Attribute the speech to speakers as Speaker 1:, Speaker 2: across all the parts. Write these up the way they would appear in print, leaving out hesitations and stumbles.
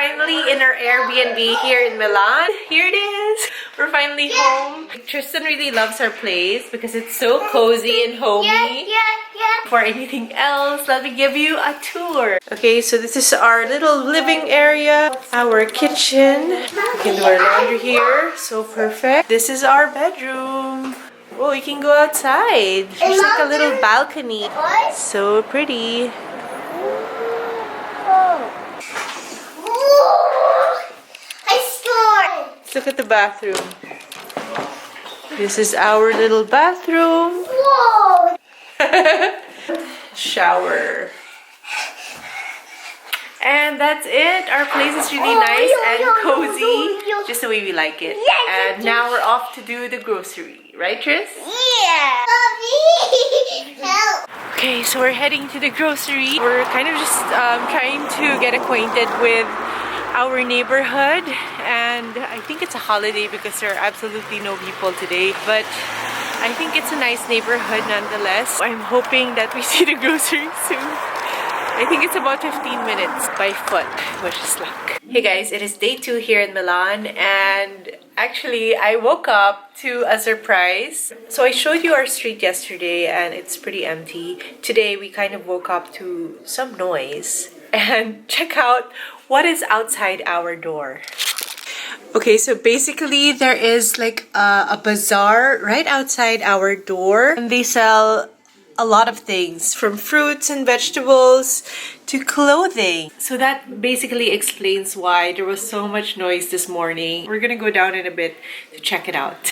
Speaker 1: finally in our Airbnb here in Milan. Here it is. We're finally home. Tristan really loves our place because it's so cozy and homey. Before anything else, let me give you a tour. Okay, so this is our little living area, our kitchen. We can do our laundry here. So perfect. This is our bedroom. Oh, you can go outside. There's like a little balcony. So pretty. Let's look at the bathroom. This is our little bathroom. Whoa! Shower. And that's it. Our place is really nice and cozy. Just the way we like it. And now we're off to do the grocery. Right, Tris?
Speaker 2: Yeah.
Speaker 1: Okay, so we're heading to the grocery. We're kind of just trying to get acquainted with our neighborhood, and I think it's a holiday because there are absolutely no people today, but I think it's a nice neighborhood nonetheless. I'm hoping that we see the groceries soon. I think it's about 15 minutes by foot, which is luck. Hey guys, it is day 2 here in Milan, and actually I woke up to a surprise. So I showed you our street yesterday and it's pretty empty. Today we kind of woke up to some noise, and check out what is outside our door. Okay, so basically there is like a bazaar right outside our door, and they sell a lot of things from fruits and vegetables to clothing. So that basically explains why there was so much noise this morning. We're gonna go down in a bit to check it out.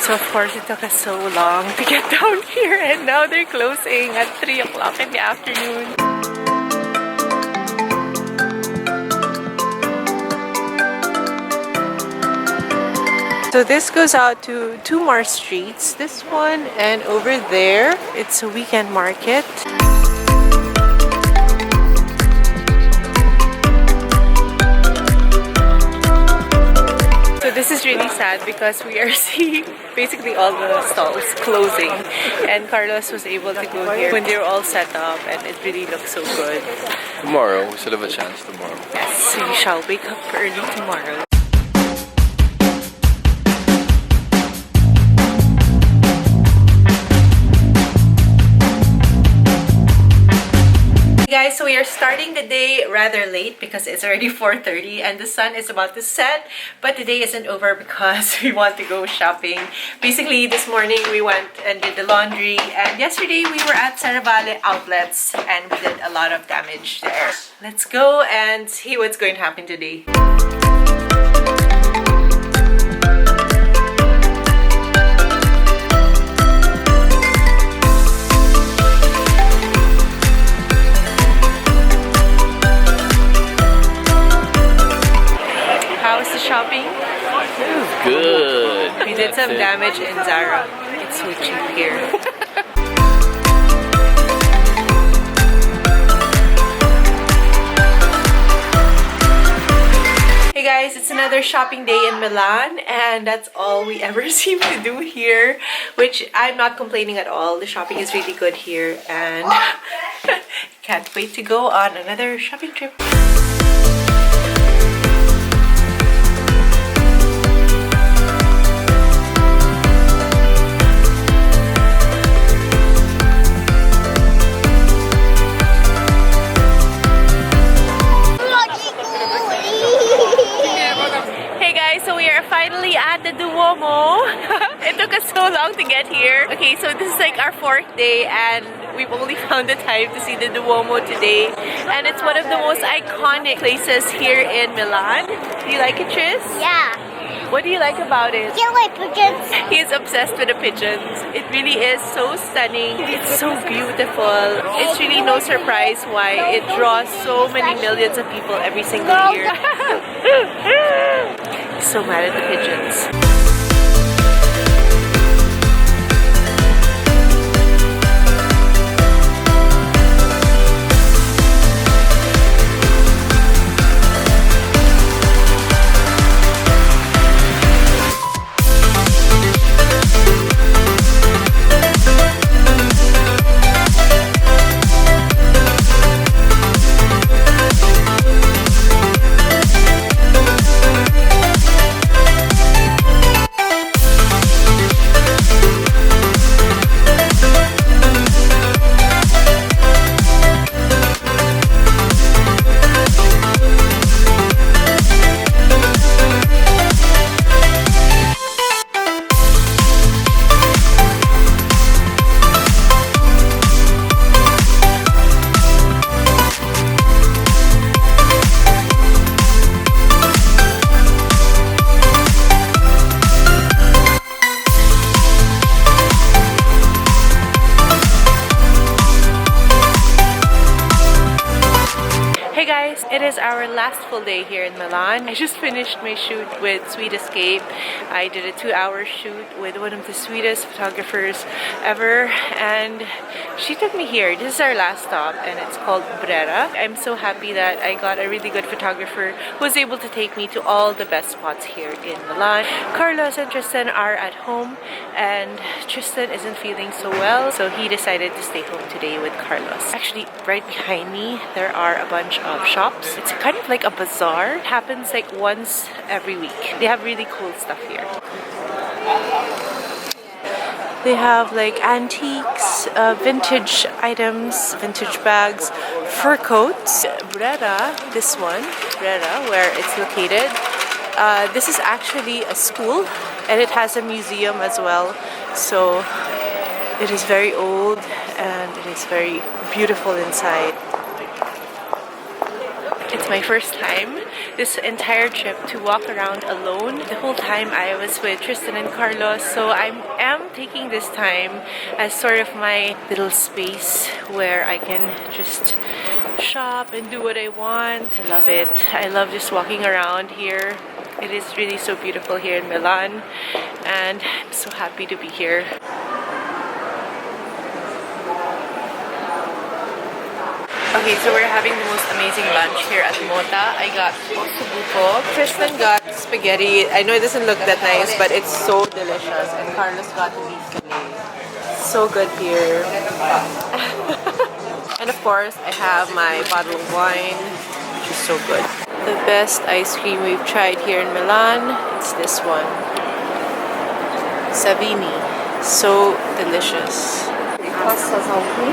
Speaker 1: So of course it took us so long to get down here, and now they're closing at 3 o'clock in the afternoon. So this goes out to 2 more streets, this one and over there. It's a weekend market. So this is really sad because we are seeing basically all the stalls closing, and Carlos was able to go here when they were all set up, and it really looks so good.
Speaker 3: Tomorrow, we still have a chance tomorrow.
Speaker 1: Yes, we shall wake up early tomorrow. Guys, so we are starting the day rather late because it's already 4:30 and the sun is about to set, but the day isn't over because we want to go shopping. Basically, this morning we went and did the laundry, and yesterday we were at Serravalle outlets and we did a lot of damage there. Let's go and see what's going to happen today. Shopping?
Speaker 3: It was good.
Speaker 1: We did some damage in Zara. It's so cheap here. Hey guys, it's another shopping day in Milan, and that's all we ever seem to do here, which I'm not complaining at all. The shopping is really good here, and can't wait to go on another shopping trip. Finally at the Duomo. It took us so long to get here. Okay, so this is like our 4th day and we've only found the time to see the Duomo today. And it's one of the most iconic places here in Milan. Do you like it, Tris?
Speaker 2: Yeah.
Speaker 1: What do you like about it?
Speaker 2: You like pigeons?
Speaker 1: He is obsessed with the pigeons. It really is so stunning. It's so beautiful. It's really no surprise why it draws so many millions of people every single year. So mad at the pigeons. is our last full day here in Milan. I just finished my shoot with Sweet Escape. I did a 2-hour shoot with one of the sweetest photographers ever, and she took me here. This is our last stop, and it's called Brera. I'm so happy that I got a really good photographer who was able to take me to all the best spots here in Milan. Carlos and Tristan are at home, and Tristan isn't feeling so well, so he decided to stay home today with Carlos. Actually, right behind me, there are a bunch of shops. It's kind of like a bazaar. It happens like once every week. They have really cool stuff here. They have like antiques, vintage items, vintage bags, fur coats. Brera, this one, Brera, where it's located. This is actually a school, and it has a museum as well. So it is very old, and it is very beautiful inside. It's my first time this entire trip to walk around alone. The whole time I was with Tristan and Carlos, so I am taking this time as sort of my little space where I can just shop and do what I want. I love it. I love just walking around here. It is really so beautiful here in Milan, and I'm so happy to be here. Okay, so we're having the most amazing lunch here at Motta. I got Corso. Tristan got spaghetti. I know it doesn't look that nice, but it's so delicious. And Carlos got beef fillet. So good here. And of course, I have my bottle of wine, which is so good. The best ice cream we've tried here in Milan is this one. Savini. So delicious. Pasta salty.